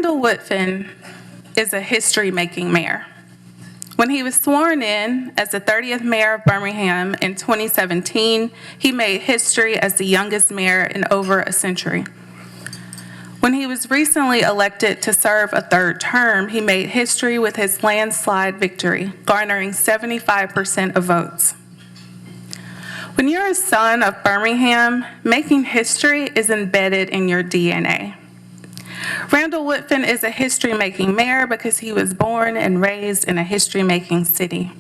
Randall Woodfin is a history-making mayor. When he was sworn in as the 30th mayor of Birmingham in 2017, he made history as the youngest mayor in over a century. When he was recently elected to serve a third term, he made history with his landslide victory, garnering 75% of votes. When you're a son of Birmingham, making history is embedded in your DNA. Randall Woodfin is a history-making mayor because he was born and raised in a history-making city.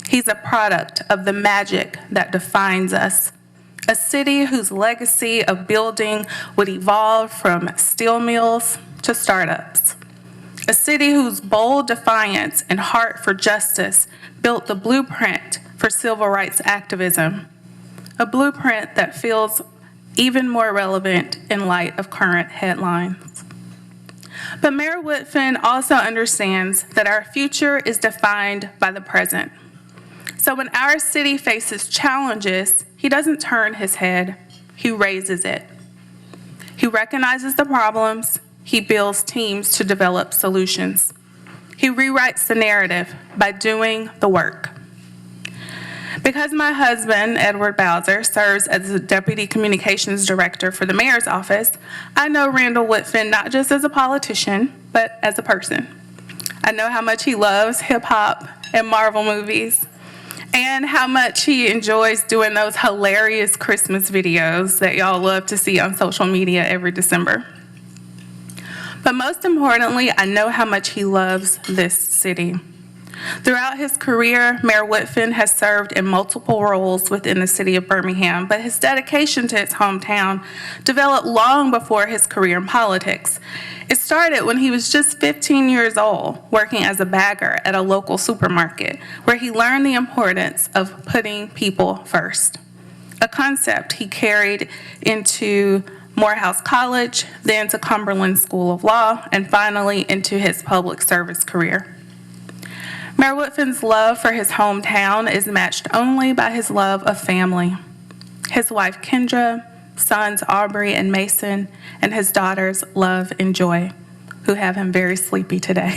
He's a product of the magic that defines us, a city whose legacy of building would evolve from steel mills to startups, a city whose bold defiance and heart for justice built the blueprint for civil rights activism, a blueprint that feels even more relevant in light of current headlines. But Mayor Woodfin also understands that our future is defined by the present. So when our city faces challenges, he doesn't turn his head, he raises it. He recognizes the problems, he builds teams to develop solutions. He rewrites the narrative by doing the work. Because my husband, Edward Bowser, serves as the Deputy Communications Director for the Mayor's Office, I know Randall Woodfin not just as a politician, but as a person. I know how much he loves hip-hop and Marvel movies, and how much he enjoys doing those hilarious Christmas videos that y'all love to see on social media every December. But most importantly, I know how much he loves this city. Throughout his career, Mayor Woodfin has served in multiple roles within the city of Birmingham, but his dedication to his hometown developed long before his career in politics. It started when he was just 15 years old, working as a bagger at a local supermarket, where he learned the importance of putting people first, a concept he carried into Morehouse College, then to Cumberland School of Law, and finally into his public service career. Mayor Woodfin's love for his hometown is matched only by his love of family. His wife, Kendra, sons, Aubrey and Mason, and his daughters, Love and Joy, who have him very sleepy today.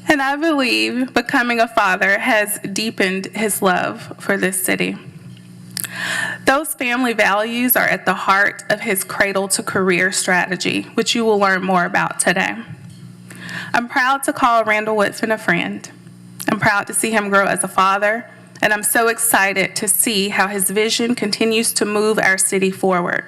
And I believe becoming a father has deepened his love for this city. Those family values are at the heart of his cradle-to-career strategy, which you will learn more about today. I'm proud to call Randall Woodfin a friend. I'm proud to see him grow as a father, and I'm so excited to see how his vision continues to move our city forward.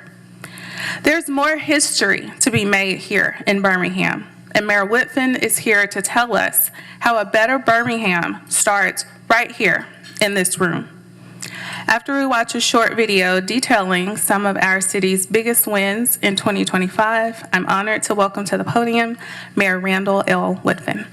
There's more history to be made here in Birmingham, and Mayor Woodfin is here to tell us how a better Birmingham starts right here in this room. After we watch a short video detailing some of our city's biggest wins in 2025, I'm honored to welcome to the podium Mayor Randall L. Woodfin.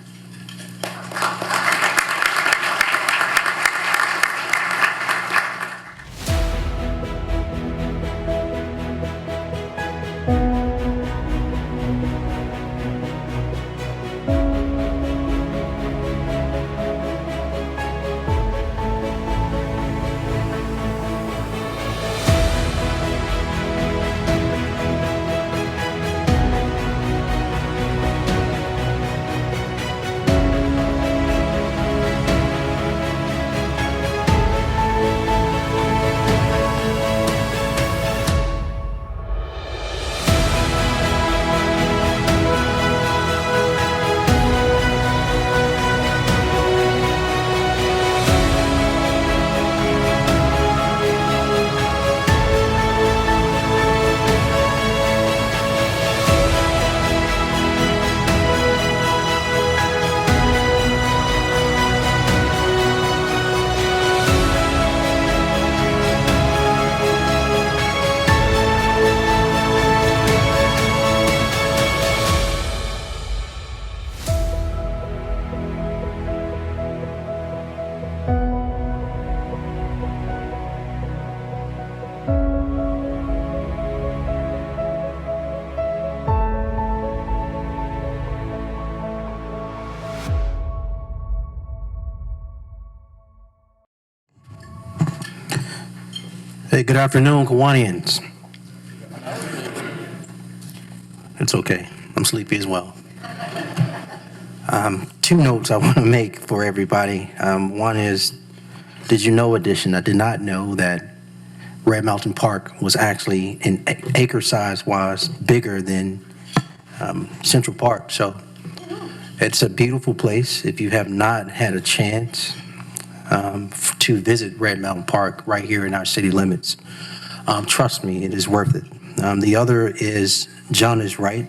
Hey, good afternoon, Kiwanians. It's okay. I'm sleepy as well. Two notes I want to make for everybody. One is, did you know edition? I did not know that Red Mountain Park was actually, in acre size wise, bigger than Central Park. So it's a beautiful place. If you have not had a chance to visit Red Mountain Park right here in our city limits, trust me, it is worth it. The other is, John is right.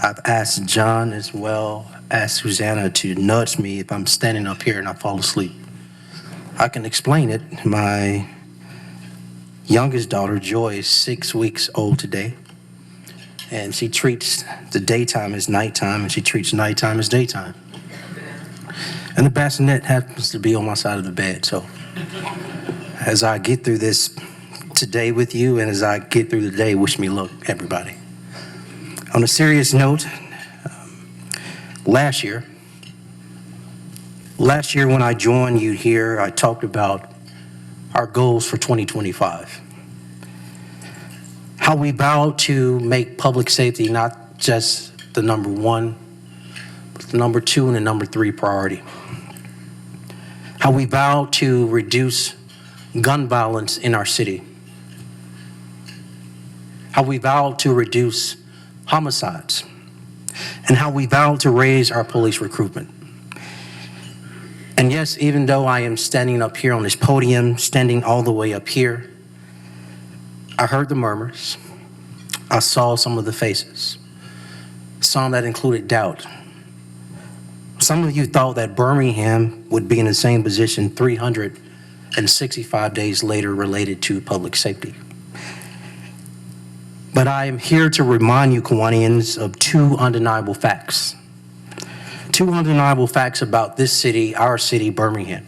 I've asked John as well as Susanna to nudge me if I'm standing up here and I fall asleep. I can explain it. My youngest daughter, Joy, is 6 weeks old today, and she treats the daytime as nighttime, and she treats nighttime as daytime. And the bassinet happens to be on my side of the bed, so as I get through this today with you, and as I get through the day, wish me luck, everybody. On a serious note, last year when I joined you here, I talked about our goals for 2025. How we vowed to make public safety not just the number one, but the number two and the number three priority. How we vowed to reduce gun violence in our city. How we vowed to reduce homicides, and how we vowed to raise our police recruitment. And yes, even though I am standing up here on this podium, standing all the way up here, I heard the murmurs. I saw some of the faces, some that included doubt. Some of you thought that Birmingham would be in the same position 365 days later related to public safety. But I am here to remind you, Kiwanians, of two undeniable facts. Two undeniable facts about this city, our city, Birmingham.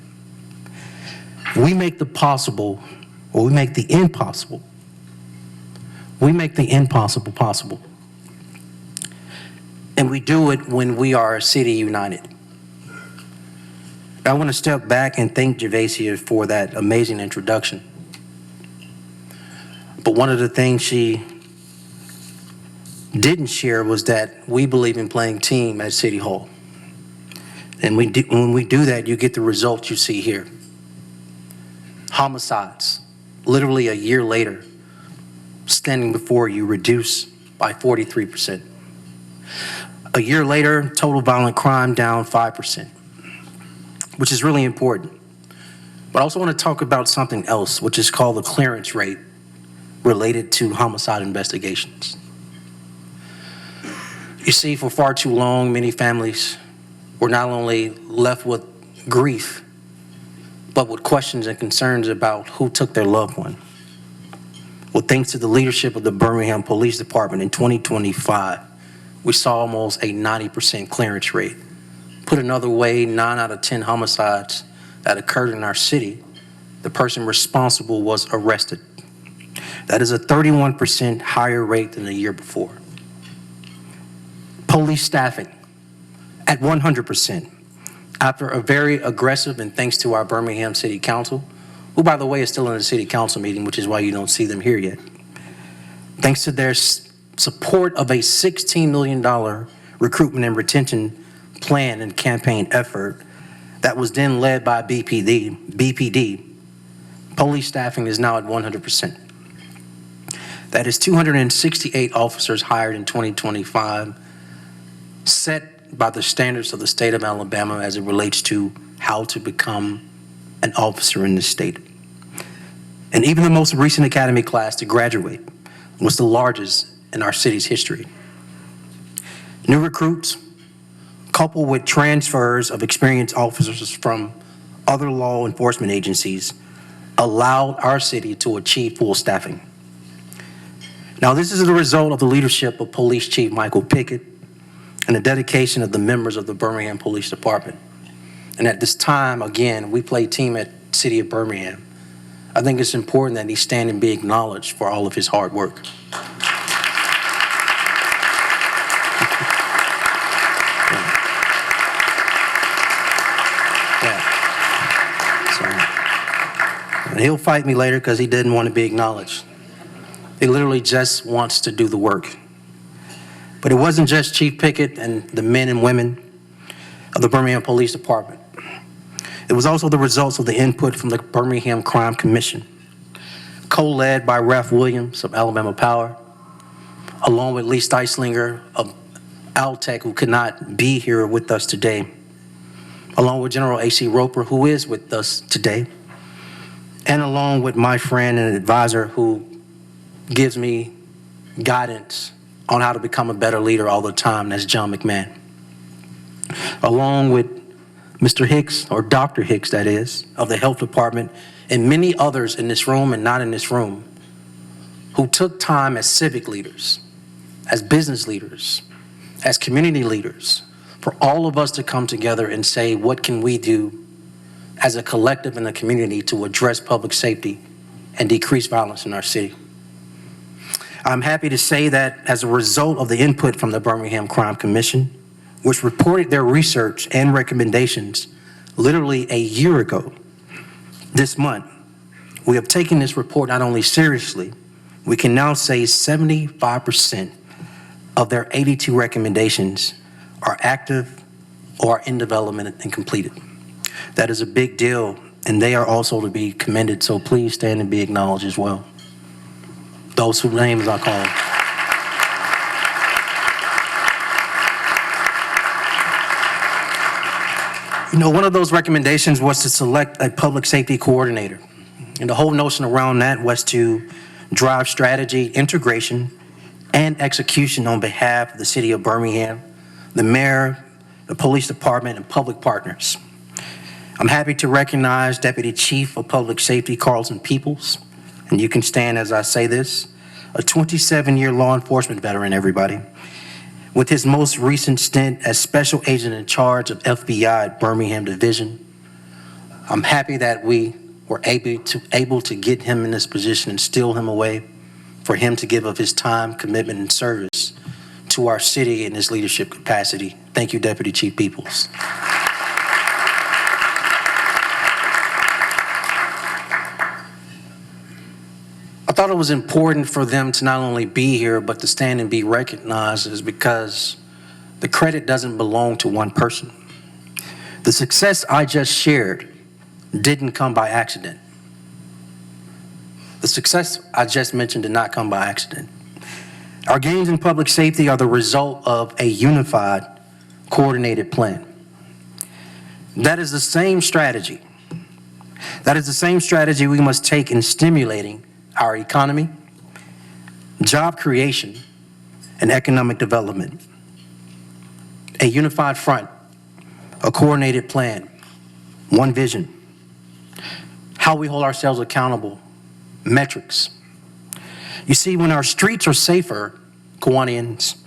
We make the possible, or we make the impossible. We make the impossible possible. And we do it when we are a city united. I want to step back and thank Javasia for that amazing introduction. But one of the things she didn't share was that we believe in playing team at City Hall. And when we do that, you get the results you see here. Homicides, literally a year later, standing before you, reduced by 43%. A year later, total violent crime down 5%, which is really important. But I also want to talk about something else, which is called the clearance rate related to homicide investigations. You see, for far too long, many families were not only left with grief, but with questions and concerns about who took their loved one. Well, thanks to the leadership of the Birmingham Police Department in 2025, we saw almost a 90% clearance rate. Put another way, 9 out of 10 homicides that occurred in our city, the person responsible was arrested. That is a 31% higher rate than the year before. Police staffing at 100%. After a very aggressive, and thanks to our Birmingham City Council, who, by the way, is still in the City Council meeting, which is why you don't see them here yet. Thanks to their support of a $16 million recruitment and retention plan and campaign effort that was then led by BPD, police staffing is now at 100%. That is 268 officers hired in 2025, set by the standards of the state of Alabama as it relates to how to become an officer in the state. And even the most recent academy class to graduate was the largest in our city's history. New recruits, coupled with transfers of experienced officers from other law enforcement agencies, allowed our city to achieve full staffing. Now, this is the result of the leadership of Police Chief Michael Pickett and the dedication of the members of the Birmingham Police Department. And at this time, again, we play team at City of Birmingham. I think it's important that he stand and be acknowledged for all of his hard work. And he'll fight me later because he didn't want to be acknowledged. He literally just wants to do the work. But it wasn't just Chief Pickett and the men and women of the Birmingham Police Department. It was also the results of the input from the Birmingham Crime Commission, co-led by Ref Williams of Alabama Power, along with Lee Steislinger of Altech, who could not be here with us today, along with General A.C. Roper, who is with us today, and along with my friend and advisor who gives me guidance on how to become a better leader all the time, that's John McMahon. Along with Mr. Hicks, or Dr. Hicks that is, of the Health Department, and many others in this room and not in this room, who took time as civic leaders, as business leaders, as community leaders, for all of us to come together and say, what can we do as a collective in the community to address public safety and decrease violence in our city? I'm happy to say that as a result of the input from the Birmingham Crime Commission, which reported their research and recommendations literally a year ago this month, we have taken this report not only seriously, we can now say 75% of their 82 recommendations are active or in development and completed. That is a big deal, and they are also to be commended, so please stand and be acknowledged as well. Those whose names I call. You know, one of those recommendations was to select a public safety coordinator. And the whole notion around that was to drive strategy, integration, and execution on behalf of the city of Birmingham, the mayor, the police department, and public partners. I'm happy to recognize Deputy Chief of Public Safety, Carlton Peoples, and you can stand as I say this, a 27-year law enforcement veteran, everybody, with his most recent stint as Special Agent in charge of FBI at Birmingham Division. I'm happy that we were able to get him in this position and steal him away for him to give of his time, commitment, and service to our city in his leadership capacity. Thank you, Deputy Chief Peoples. I thought it was important for them to not only be here, but to stand and be recognized, is because the credit doesn't belong to one person. The success I just shared didn't come by accident. The success I just mentioned did not come by accident. Our gains in public safety are the result of a unified, coordinated plan. That is the same strategy. That is the same strategy we must take in stimulating our economy, job creation, and economic development. A unified front, a coordinated plan, one vision. How we hold ourselves accountable, metrics. You see, when our streets are safer, Kiwanians,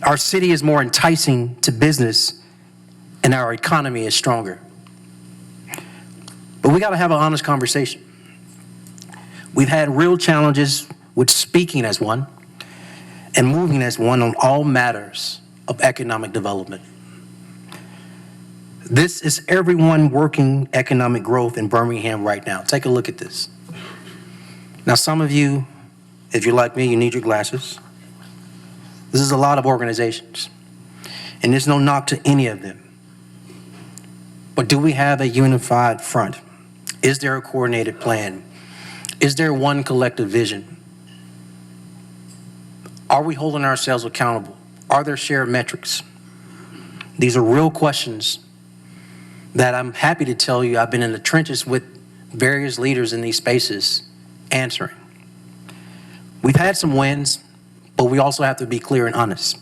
our city is more enticing to business and our economy is stronger. But we gotta have an honest conversation. We've had real challenges with speaking as one and moving as one on all matters of economic development. This is everyone working economic growth in Birmingham right now. Take a look at this. Now, some of you, if you're like me, you need your glasses. This is a lot of organizations, and there's no knock to any of them. But do we have a unified front? Is there a coordinated plan? Is there one collective vision? Are we holding ourselves accountable? Are there shared metrics? These are real questions that I'm happy to tell you I've been in the trenches with various leaders in these spaces answering. We've had some wins, but we also have to be clear and honest.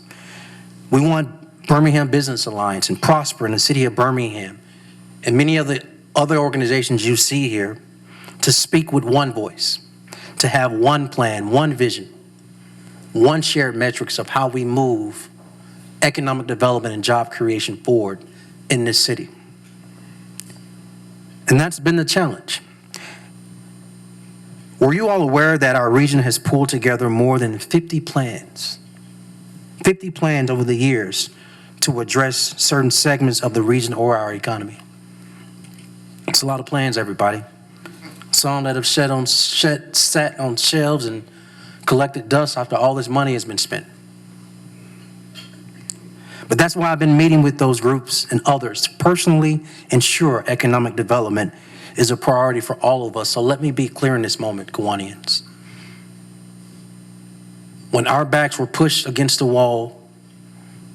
We want Birmingham Business Alliance and Prosper in the city of Birmingham and many of the other organizations you see here to speak with one voice, to have one plan, one vision, one shared metrics of how we move economic development and job creation forward in this city. And that's been the challenge. Were you all aware that our region has pulled together more than 50 plans over the years to address certain segments of the region or our economy? It's a lot of plans, everybody. Some that have sat on shelves and collected dust after all this money has been spent. But that's why I've been meeting with those groups and others to personally ensure economic development is a priority for all of us. So let me be clear in this moment, Kiwanians. When our backs were pushed against the wall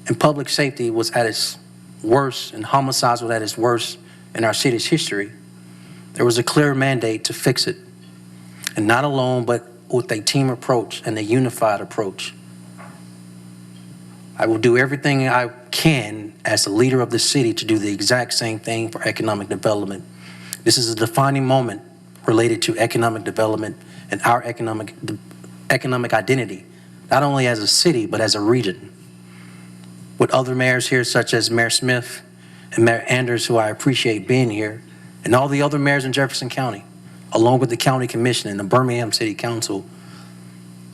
and public safety was at its worst and homicides were at its worst in our city's history, there was a clear mandate to fix it. And not alone, but with a team approach and a unified approach. I will do everything I can as the leader of the city to do the exact same thing for economic development. This is a defining moment related to economic development and our economic identity, not only as a city, but as a region. With other mayors here, such as Mayor Smith and Mayor Anders, who I appreciate being here, and all the other mayors in Jefferson County, along with the County Commission and the Birmingham City Council,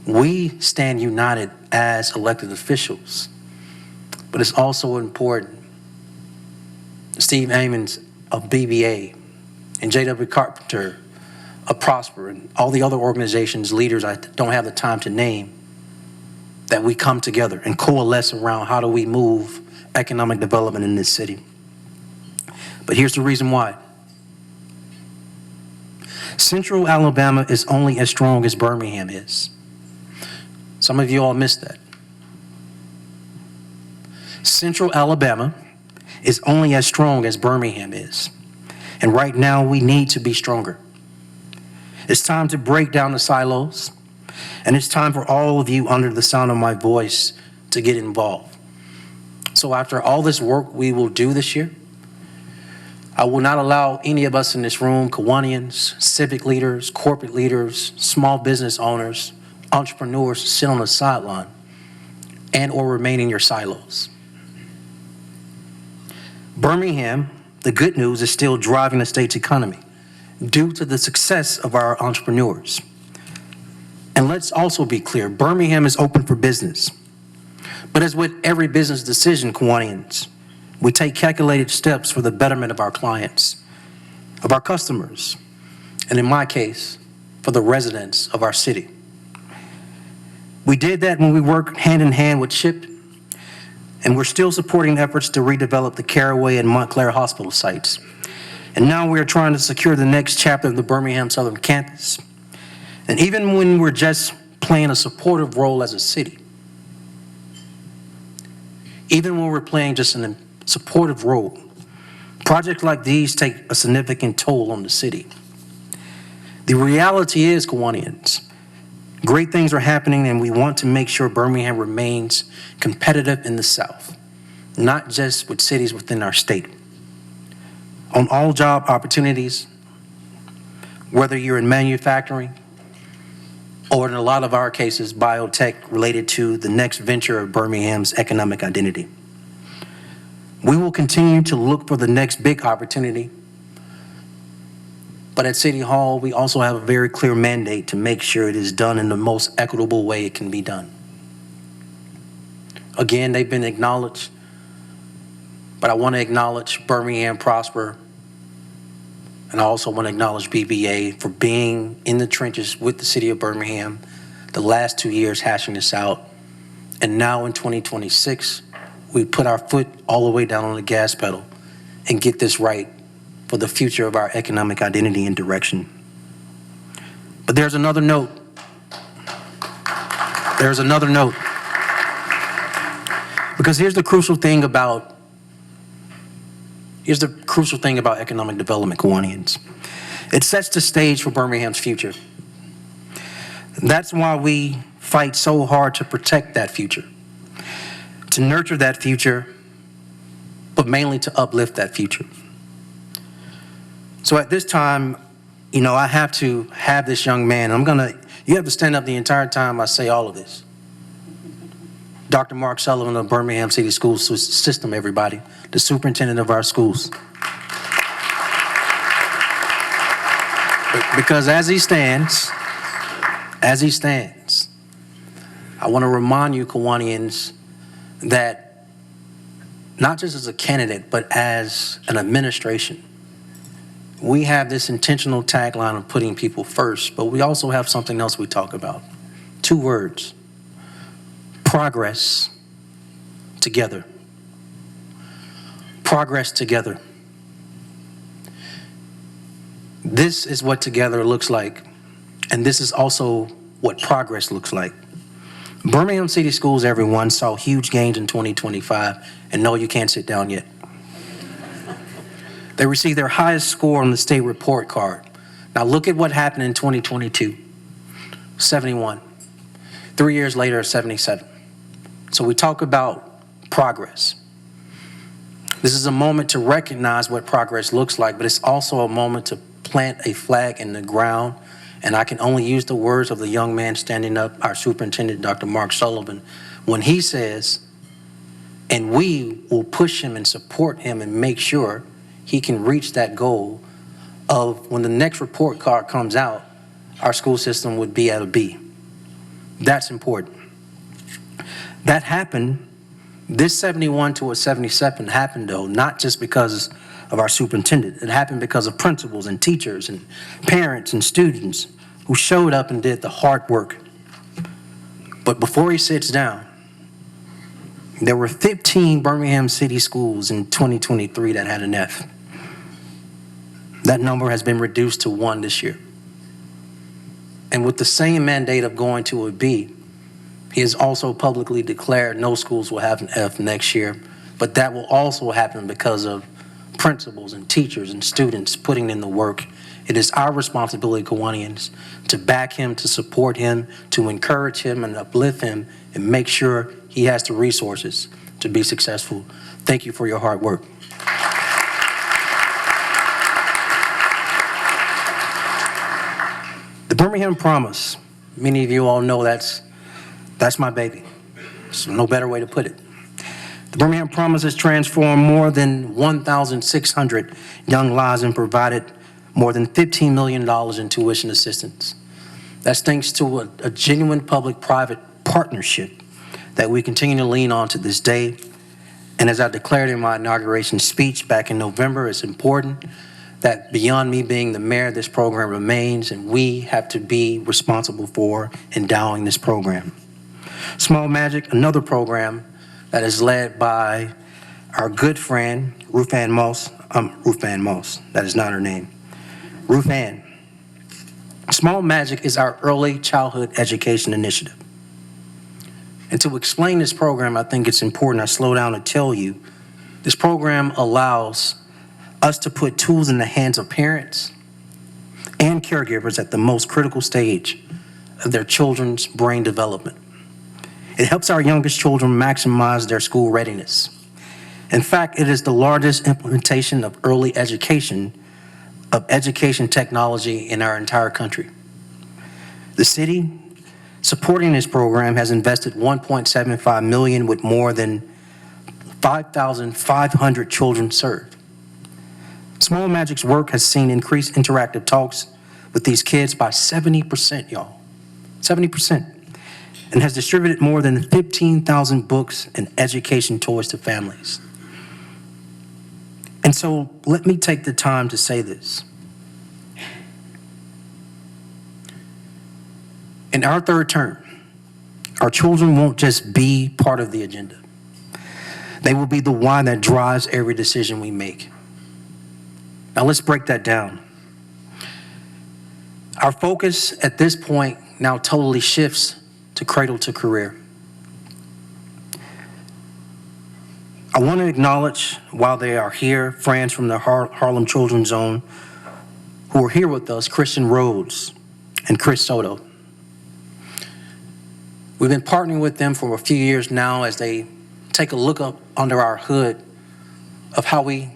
we stand united as elected officials. But it's also important, Steve Amons of BBA and J.W. Carpenter of Prosper and all the other organizations, leaders I don't have the time to name, that we come together and coalesce around how do we move economic development in this city. But here's the reason why. Central Alabama is only as strong as Birmingham is. Some of you all missed that. Central Alabama is only as strong as Birmingham is. And right now we need to be stronger. It's time to break down the silos, and it's time for all of you under the sound of my voice to get involved. So after all this work we will do this year, I will not allow any of us in this room, Kiwanians, civic leaders, corporate leaders, small business owners, entrepreneurs, to sit on the sideline and or remain in your silos. Birmingham, the good news, is still driving the state's economy due to the success of our entrepreneurs. And let's also be clear, Birmingham is open for business. But as with every business decision, Kiwanians, we take calculated steps for the betterment of our clients, of our customers, and in my case, for the residents of our city. We did that when we worked hand in hand with CHIP, and we're still supporting efforts to redevelop the Caraway and Montclair hospital sites. And now we are trying to secure the next chapter of the Birmingham Southern Campus. And even when we're just playing a supportive role as a city, even when we're playing just a supportive role, projects like these take a significant toll on the city. The reality is, Kiwanians, great things are happening, and we want to make sure Birmingham remains competitive in the South, not just with cities within our state. On all job opportunities, whether you're in manufacturing or in a lot of our cases, biotech related to the next venture of Birmingham's economic identity. We will continue to look for the next big opportunity. But at City Hall, we also have a very clear mandate to make sure it is done in the most equitable way it can be done. Again, they've been acknowledged, but I want to acknowledge Birmingham Prosper, and I also want to acknowledge BBA for being in the trenches with the city of Birmingham the last 2 years hashing this out. And now in 2026, we put our foot all the way down on the gas pedal and get this right for the future of our economic identity and direction. But there's another note. There's another note. Because here's the crucial thing about economic development, Kiwanians. It sets the stage for Birmingham's future. That's why we fight so hard to protect that future, to nurture that future, but mainly to uplift that future. So at this time, I have to have this young man. You have to stand up the entire time I say all of this. Dr. Mark Sullivan of Birmingham City School System, everybody, the superintendent of our schools. Because as he stands, I want to remind you, Kiwanians, that not just as a candidate, but as an administration, we have this intentional tagline of putting people first, but we also have something else we talk about. 2 words: progress together. Progress together. This is what together looks like, and this is also what progress looks like. Birmingham City Schools, everyone, saw huge gains in 2025, and no, you can't sit down yet. They received their highest score on the state report card. Now look at what happened in 2022, 71. 3 years later, 77. So we talk about progress. This is a moment to recognize what progress looks like, but it's also a moment to plant a flag in the ground. And I can only use the words of the young man standing up, our superintendent, Dr. Mark Sullivan, when he says, and we will push him and support him and make sure he can reach that goal of when the next report card comes out, our school system would be at a B. That's important. That happened, this 71 to a 77 happened though, not just because of our superintendent. It happened because of principals and teachers and parents and students who showed up and did the hard work. But before he sits down, there were 15 Birmingham City schools in 2023 that had an F. That number has been reduced to 1 this year. And with the same mandate of going to a B, he has also publicly declared no schools will have an F next year, but that will also happen because of principals and teachers and students putting in the work. It is our responsibility, Kiwanians, to back him, to support him, to encourage him and uplift him and make sure he has the resources to be successful. Thank you for your hard work. The Birmingham Promise, many of you all know that's my baby. So no better way to put it. The Birmingham Promise has transformed more than 1,600 young lives and provided more than $15 million in tuition assistance. That's thanks to a genuine public-private partnership that we continue to lean on to this day. And as I declared in my inauguration speech back in November, it's important that beyond me being the mayor, this program remains, and we have to be responsible for endowing this program. Small Magic, another program that is led by our good friend, Ruth Ann Moss. That is not her name. Ruth Ann. Small Magic is our early childhood education initiative. And to explain this program, I think it's important I slow down and tell you, this program allows us to put tools in the hands of parents and caregivers at the most critical stage of their children's brain development. It helps our youngest children maximize their school readiness. In fact, it is the largest implementation of early education technology in our entire country. The city supporting this program has invested $1.75 million with more than 5,500 children served. Small Magic's work has seen increased interactive talks with these kids by 70%, y'all. 70%. And has distributed more than 15,000 books and education toys to families. And so let me take the time to say this. In our third term, our children won't just be part of the agenda. They will be the one that drives every decision we make. Now let's break that down. Our focus at this point now totally shifts to cradle-to-career. I want to acknowledge, while they are here, friends from the Harlem Children's Zone who are here with us, Christian Rhodes and Chris Soto. We've been partnering with them for a few years now as they take a look up under our hood of how we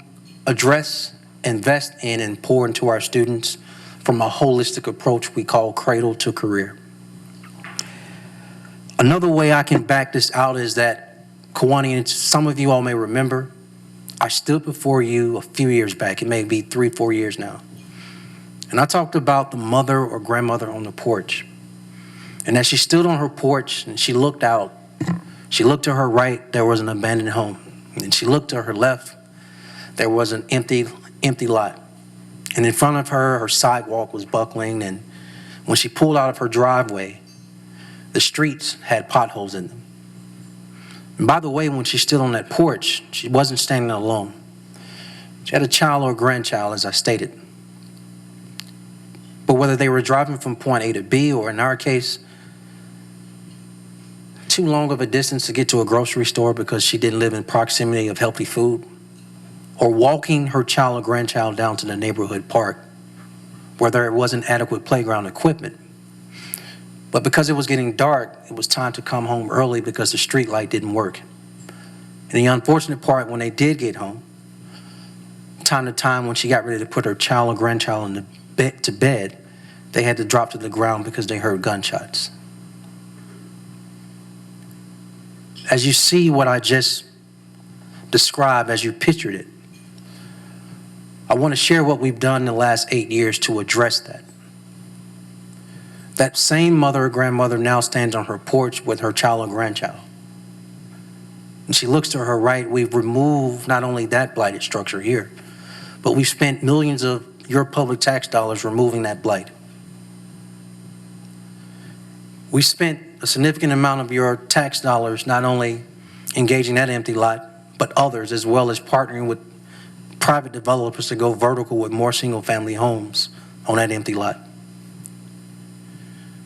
address, invest in, and pour into our students from a holistic approach we call cradle-to-career. Another way I can back this out is that, Kiwani, some of you all may remember, I stood before you a few years back, it may be 3-4 years now, and I talked about the mother or grandmother on the porch. And as she stood on her porch and she looked out, she looked to her right, there was an abandoned home. And she looked to her left, there was an empty lot. And in front of her, her sidewalk was buckling, and when she pulled out of her driveway, the streets had potholes in them. And by the way, when she stood on that porch, she wasn't standing alone. She had a child or a grandchild, as I stated. But whether they were driving from point A to B, or in our case, too long of a distance to get to a grocery store because she didn't live in proximity of healthy food, or walking her child or grandchild down to the neighborhood park where there wasn't adequate playground equipment. But because it was getting dark, it was time to come home early because the street light didn't work. And the unfortunate part, when they did get home, time to time when she got ready to put her child or grandchild to bed, they had to drop to the ground because they heard gunshots. As you see what I just described, as you pictured it, I want to share what we've done in the last 8 years to address that. That same mother or grandmother now stands on her porch with her child or grandchild. And she looks to her right. We've removed not only that blighted structure here, but we've spent millions of your public tax dollars removing that blight. We spent a significant amount of your tax dollars not only engaging that empty lot, but others, as well as partnering with private developers to go vertical with more single-family homes on that empty lot.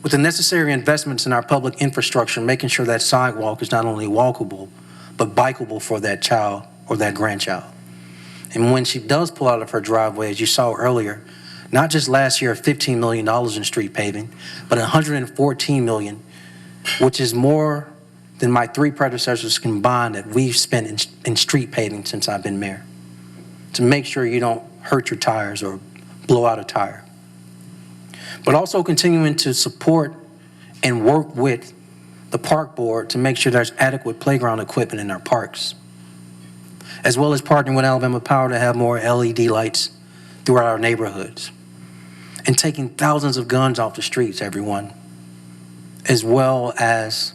With the necessary investments in our public infrastructure, making sure that sidewalk is not only walkable, but bikeable for that child or that grandchild. And when she does pull out of her driveway, as you saw earlier, not just last year, $15 million in street paving, but $114 million, which is more than my 3 predecessors combined that we've spent in street paving since I've been mayor, to make sure you don't hurt your tires or blow out a tire. But also continuing to support and work with the park board to make sure there's adequate playground equipment in our parks, as well as partnering with Alabama Power to have more LED lights throughout our neighborhoods, and taking thousands of guns off the streets, everyone, as well as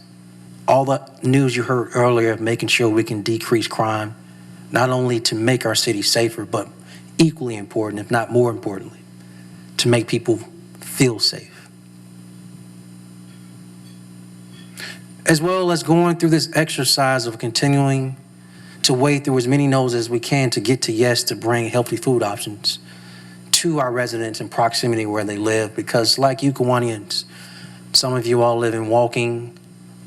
all the news you heard earlier, making sure we can decrease crime, not only to make our city safer, but equally important, if not more importantly, to make people feel safe. As well as going through this exercise of continuing to wade through as many no's as we can to get to yes, to bring healthy food options to our residents in proximity where they live, because like you Kiwanians, some of you all live in walking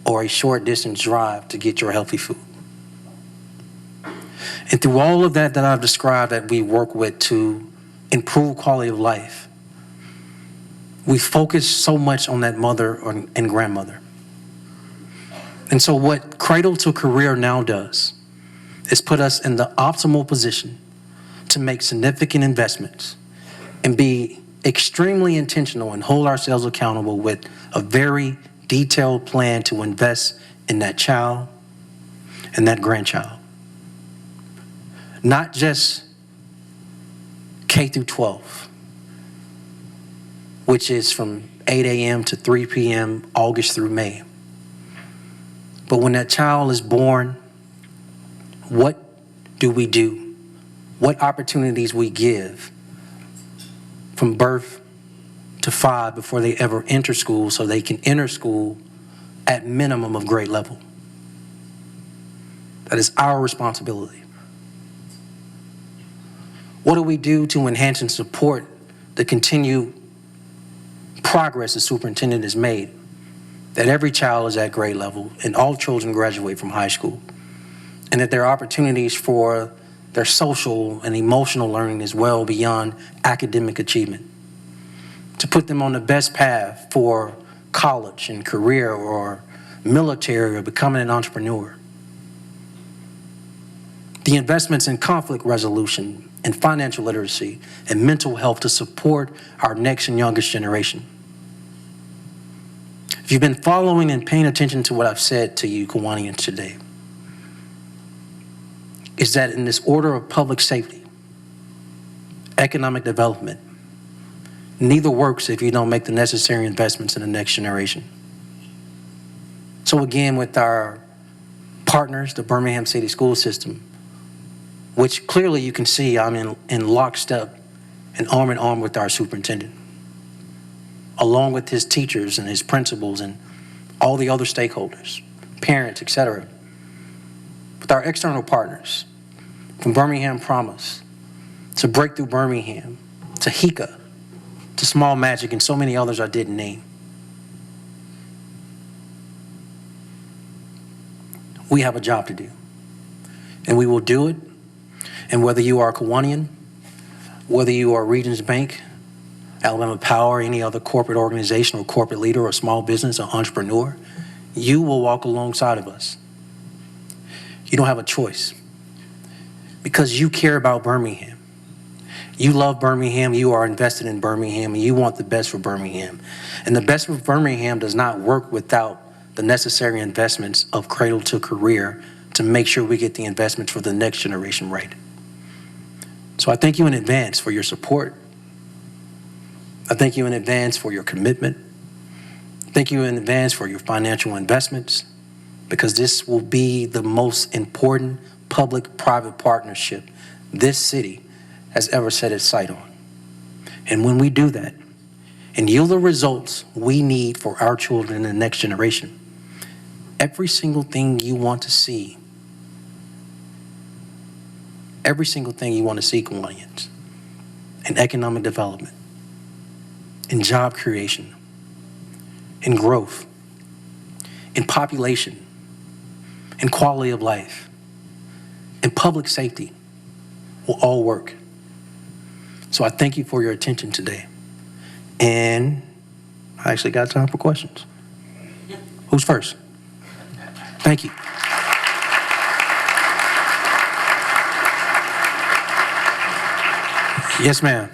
or a short distance drive to get your healthy food. And through all of that I've described that we work with to improve quality of life, we focus so much on that mother and grandmother. And so what Cradle-to-Career now does is put us in the optimal position to make significant investments and be extremely intentional and hold ourselves accountable with a very detailed plan to invest in that child and that grandchild. Not just K through 12, which is from 8 a.m. to 3 p.m., August through May. But when that child is born, what do we do? What opportunities we give from birth to 5 before they ever enter school, so they can enter school at minimum of grade level. That is our responsibility. What do we do to enhance and support the continued progress the superintendent has made, that every child is at grade level and all children graduate from high school, and that there are opportunities for their social and emotional learning as well beyond academic achievement, to put them on the best path for college and career or military or becoming an entrepreneur. The investments in conflict resolution and financial literacy and mental health to support our next and youngest generation. If you've been following and paying attention to what I've said to you Kiwanians today, is that in this order of public safety, economic development, neither works if you don't make the necessary investments in the next generation. So again, with our partners, the Birmingham City School System, which clearly you can see I'm in lockstep and arm in arm with our superintendent, along with his teachers and his principals and all the other stakeholders, parents, etc. With our external partners from Birmingham Promise, to Breakthrough Birmingham, to HICA, to Small Magic, and so many others I didn't name. We have a job to do, and we will do it. And whether you are a Kiwanian, whether you are Regions Bank, Alabama Power, any other corporate organization or corporate leader or small business or entrepreneur, you will walk alongside of us. You don't have a choice because you care about Birmingham. You love Birmingham, you are invested in Birmingham, and you want the best for Birmingham. And the best for Birmingham does not work without the necessary investments of cradle-to-career to make sure we get the investments for the next generation right. So I thank you in advance for your support. I thank you in advance for your commitment. Thank you in advance for your financial investments, because this will be the most important public-private partnership this city has ever set its sight on. And when we do that and yield the results we need for our children and the next generation, every single thing you want to see, Kiwanians, in economic development, in job creation, in growth, in population, in quality of life, in public safety, will all work. So I thank you for your attention today. And I actually got time for questions. Who's first? Thank you. Yes, ma'am.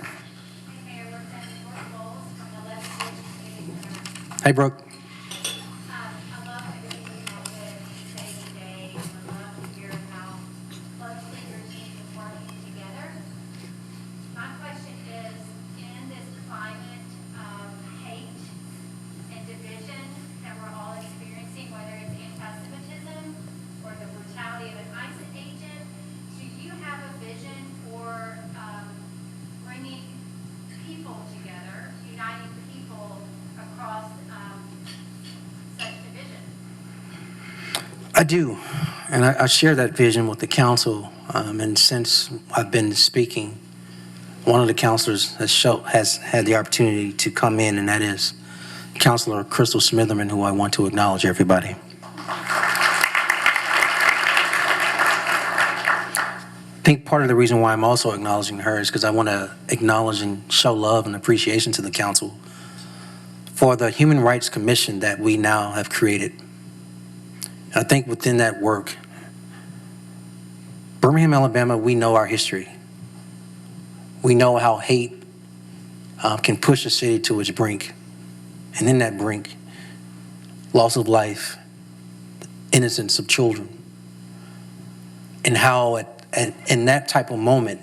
Hey, Brooke. I love everything you have to say today. I love to hear how closely your team is working together. My question is, in this climate of hate and division that we're all experiencing, whether it's anti-Semitism or the brutality of an ICE agent, do you have a vision for bringing people together, uniting people across such division? I do, and I share that vision with the council. And since I've been speaking, one of the counselors has had the opportunity to come in, and that is Councilor Crystal Smitherman, who I want to acknowledge, everybody. I think part of the reason why I'm also acknowledging her is because I want to acknowledge and show love and appreciation to the council for the Human Rights Commission that we now have created. And I think within that work, Birmingham, Alabama, we know our history. We know how hate can push a city to its brink. And in that brink, loss of life, innocence of children, and how in that type of moment,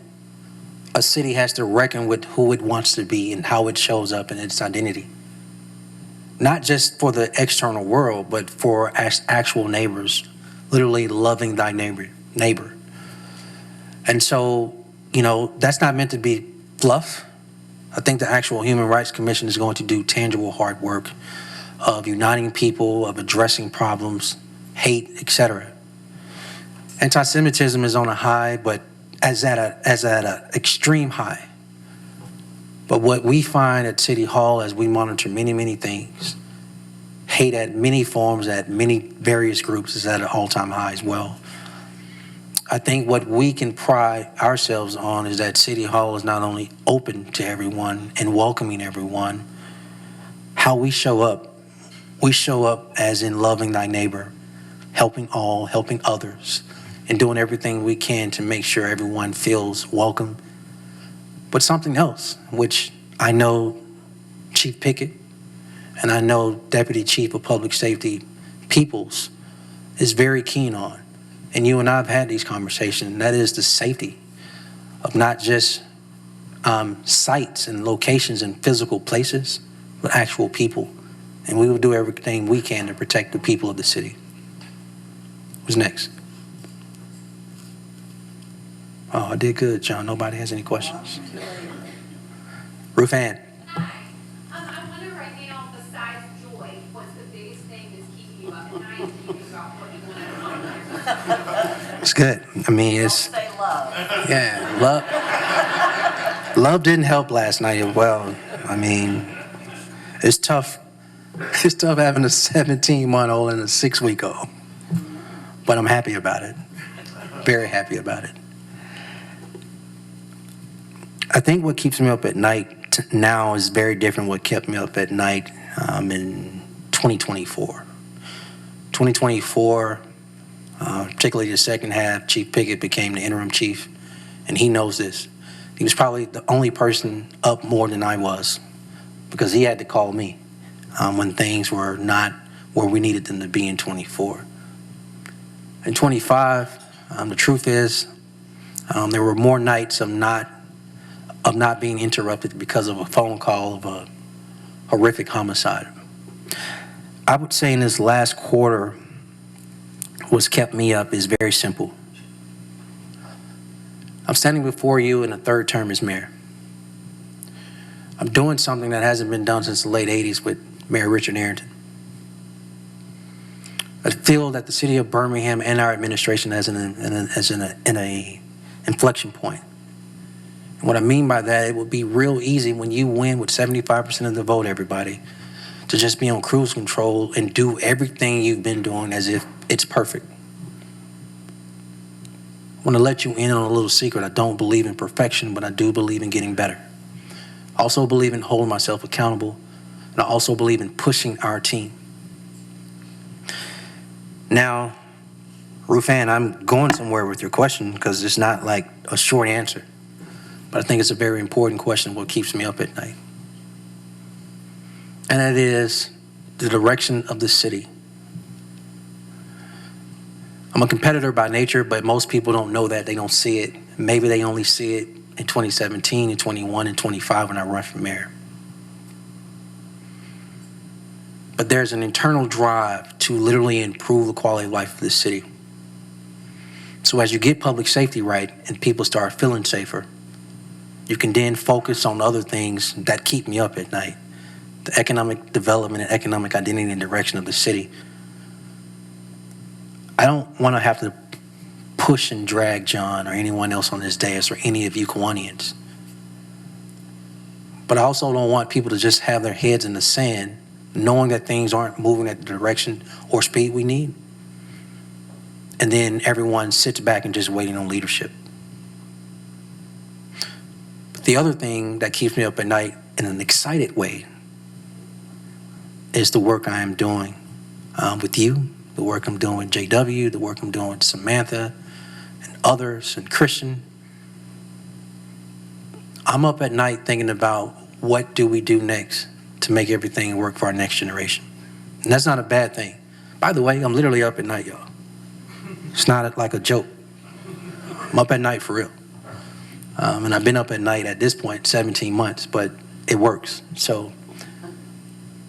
a city has to reckon with who it wants to be and how it shows up in its identity. Not just for the external world, but for actual neighbors, literally loving thy neighbor. And so, that's not meant to be fluff. I think the actual Human Rights Commission is going to do tangible hard work of uniting people, of addressing problems, hate, etc. Anti-Semitism is on a high, but as at an extreme high. But what we find at City Hall as we monitor many, many things, hate at many forms, at many various groups, is at an all-time high as well. I think what we can pride ourselves on is that City Hall is not only open to everyone and welcoming everyone, how we show up as in loving thy neighbor, helping all, helping others, and doing everything we can to make sure everyone feels welcome. But something else, which I know Chief Pickett and I know Deputy Chief of Public Safety Peoples is very keen on, and you and I have had these conversations, and that is the safety of not just sites and locations and physical places, but actual people. And we will do everything we can to protect the people of the city. Who's next? Oh, I did good, John. Nobody has any questions. Ruth Ann. Hi. I wonder right now, besides joy, what's the biggest thing that's keeping you up at night thinking about what you want to accomplish? It's good. I mean, it's... Don't say love. Yeah, love. Love didn't help last night as well. I mean, it's tough. It's tough having a 17-month-old and a 6-week-old. But I'm happy about it. Very happy about it. I think what keeps me up at night now is very different what kept me up at night in 2024. 2024, particularly the second half, Chief Pickett became the interim chief, and he knows this. He was probably the only person up more than I was because he had to call me when things were not where we needed them to be in 24. In 25, the truth is there were more nights of not being interrupted because of a phone call of a horrific homicide. I would say in this last quarter, what's kept me up is very simple. I'm standing before you in a third term as mayor. I'm doing something that hasn't been done since the late 80s with Mayor Richard Arrington. I feel that the city of Birmingham and our administration is in a inflection point. And what I mean by that, it would be real easy when you win with 75% of the vote, everybody, to just be on cruise control and do everything you've been doing as if it's perfect. I want to let you in on a little secret. I don't believe in perfection, but I do believe in getting better. I also believe in holding myself accountable, and I also believe in pushing our team. Now, Rufan, I'm going somewhere with your question because it's not like a short answer, but I think it's a very important question, what keeps me up at night. And that is the direction of the city. I'm a competitor by nature, but most people don't know that. They don't see it. Maybe they only see it in 2017 and 21 and 25 when I run for mayor. But there's an internal drive to literally improve the quality of life of the city. So as you get public safety right and people start feeling safer, you can then focus on other things that keep me up at night. The economic development and economic identity and direction of the city. I don't want to have to push and drag John or anyone else on this dais or any of you Kiwanians. But I also don't want people to just have their heads in the sand knowing that things aren't moving at the direction or speed we need. And then everyone sits back and just waiting on leadership. But the other thing that keeps me up at night in an excited way is the work I am doing with you, the work I'm doing with JW, the work I'm doing with Samantha and others and Christian. I'm up at night thinking about what do we do next to make everything work for our next generation. And that's not a bad thing. By the way, I'm literally up at night, y'all. It's not like a joke. I'm up at night for real. And I've been up at night at this point 17 months, but it works. So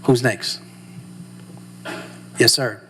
who's next? Yes, sir.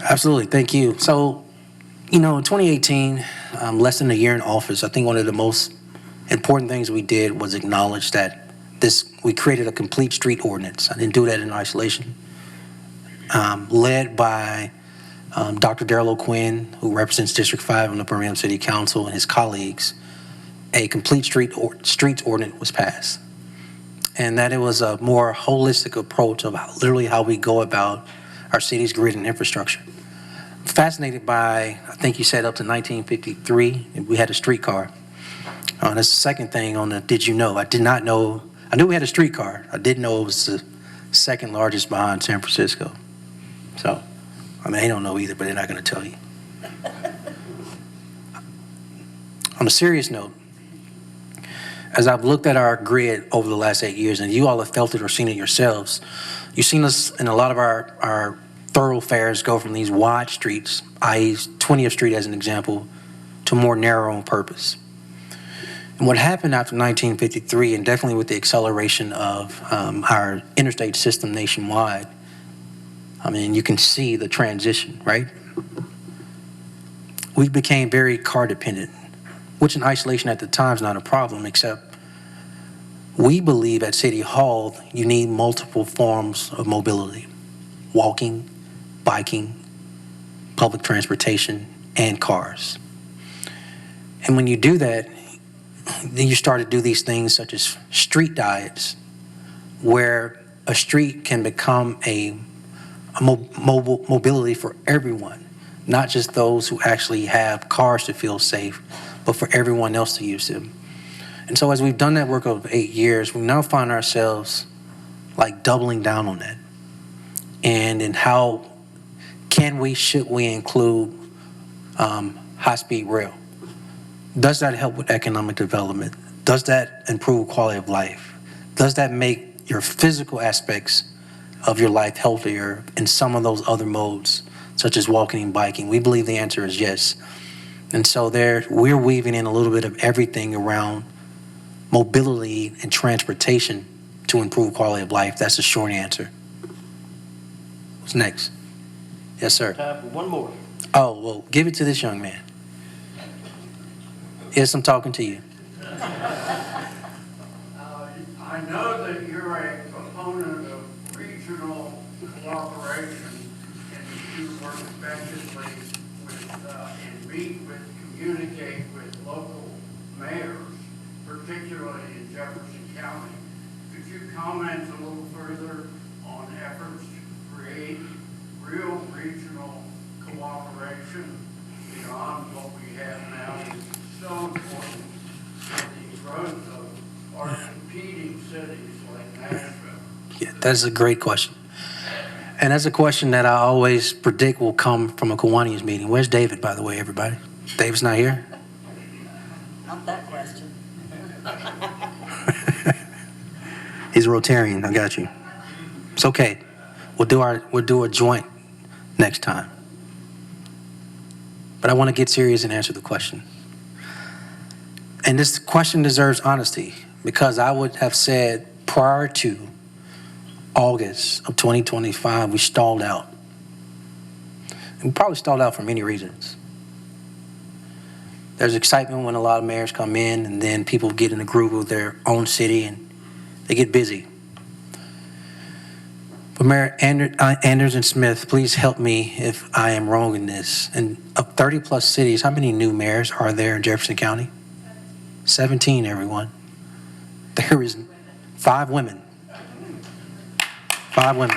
Absolutely. Thank you. So, in 2018, less than a year in office, I think one of the most important things we did was acknowledge that we created a complete street ordinance. I didn't do that in isolation. Led by Dr. Darrell O'Quinn, who represents District 5 on the Birmingham City Council, and his colleagues, a complete streets ordinance was passed. And that it was a more holistic approach of literally how we go about our city's grid and infrastructure. Fascinated by, I think you said up to 1953, we had a streetcar. That's the second thing on the did you know. I did not know, I knew we had a streetcar. I didn't know it was the second largest behind San Francisco. So, they don't know either, but they're not going to tell you. On a serious note, as I've looked at our grid over the last 8 years, and you all have felt it or seen it yourselves, you've seen us in a lot of our thoroughfares go from these wide streets, i.e. 20th Street as an example, to more narrow on purpose. And what happened after 1953, and definitely with the acceleration of our interstate system nationwide, I mean, you can see the transition, right? We became very car dependent, which in isolation at the time is not a problem, except we believe at City Hall you need multiple forms of mobility: walking, biking, public transportation, and cars. And when you do that, then you start to do these things such as street diets, where a street can become a mobility for everyone, not just those who actually have cars to feel safe, but for everyone else to use them. And so as we've done that work of 8 years, we now find ourselves like doubling down on that. And in how should we include high-speed rail? Does that help with economic development? Does that improve quality of life? Does that make your physical aspects of your life healthier in some of those other modes, such as walking and biking? We believe the answer is yes. And so we're weaving in a little bit of everything around mobility and transportation to improve quality of life. That's the short answer. What's next? Yes, sir. Time for one more. Oh, well, give it to this young man. Yes, I'm talking to you. I know that you're a proponent of regional cooperation and that you work effectively and meet with, communicate with local mayors, particularly in Jefferson County. Could you comment a little further on efforts to create real regional cooperation beyond what we have now? It's so important for the growth of our competing cities like Nashville. Yeah, that's a great question. And that's a question that I always predict will come from a Kiwanis meeting. Where's David, by the way, everybody? David's not here? Not that question. He's a Rotarian, I got you. It's okay. We'll do a joint next time. But I want to get serious and answer the question. And this question deserves honesty, because I would have said prior to August of 2025, we stalled out. And we probably stalled out for many reasons. There's excitement when a lot of mayors come in, and then people get in the groove of their own city and they get busy. But Mayor Anders and Smith, please help me if I am wrong in this. And of 30 plus cities, how many new mayors are there in Jefferson County? 17, everyone. There is 5 women. 5 women.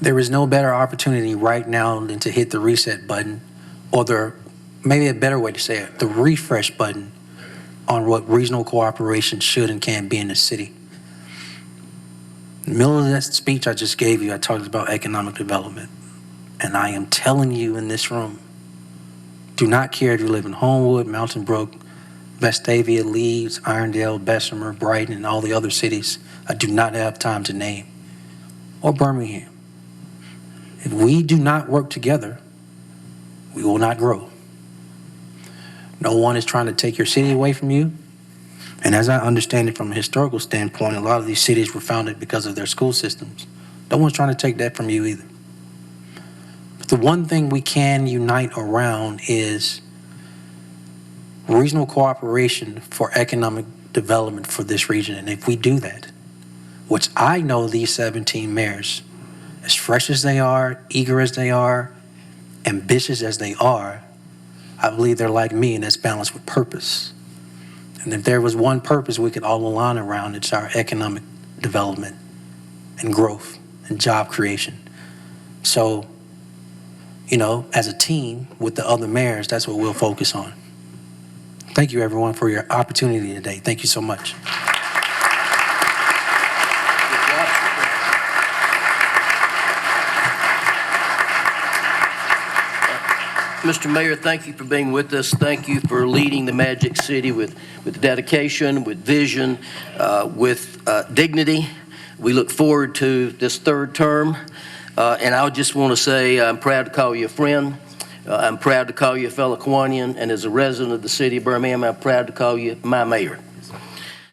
There is no better opportunity right now than to hit the reset button, or maybe a better way to say it, the refresh button on what regional cooperation should and can be in the city. In the middle of that speech I just gave you, I talked about economic development. And I am telling you in this room, do not care if you live in Homewood, Mountain Brook, Vestavia, Leeds, Irondale, Bessemer, Brighton, and all the other cities I do not have time to name, or Birmingham. If we do not work together, we will not grow. No one is trying to take your city away from you. And as I understand it from a historical standpoint, a lot of these cities were founded because of their school systems. No one's trying to take that from you either. But the one thing we can unite around is regional cooperation for economic development for this region. And if we do that, which I know these 17 mayors, as fresh as they are, eager as they are, ambitious as they are, I believe they're like me, and that's balanced with purpose. And if there was one purpose we could all align around, it's our economic development and growth and job creation. So, as a team with the other mayors, that's what we'll focus on. Thank you, everyone, for your opportunity today. Thank you so much. Mr. Mayor, thank you for being with us. Thank you for leading the Magic City with dedication, with vision, with dignity. We look forward to this third term. And I just want to say I'm proud to call you a friend. I'm proud to call you a fellow Kiwanian, and as a resident of the city of Birmingham, I'm proud to call you my mayor.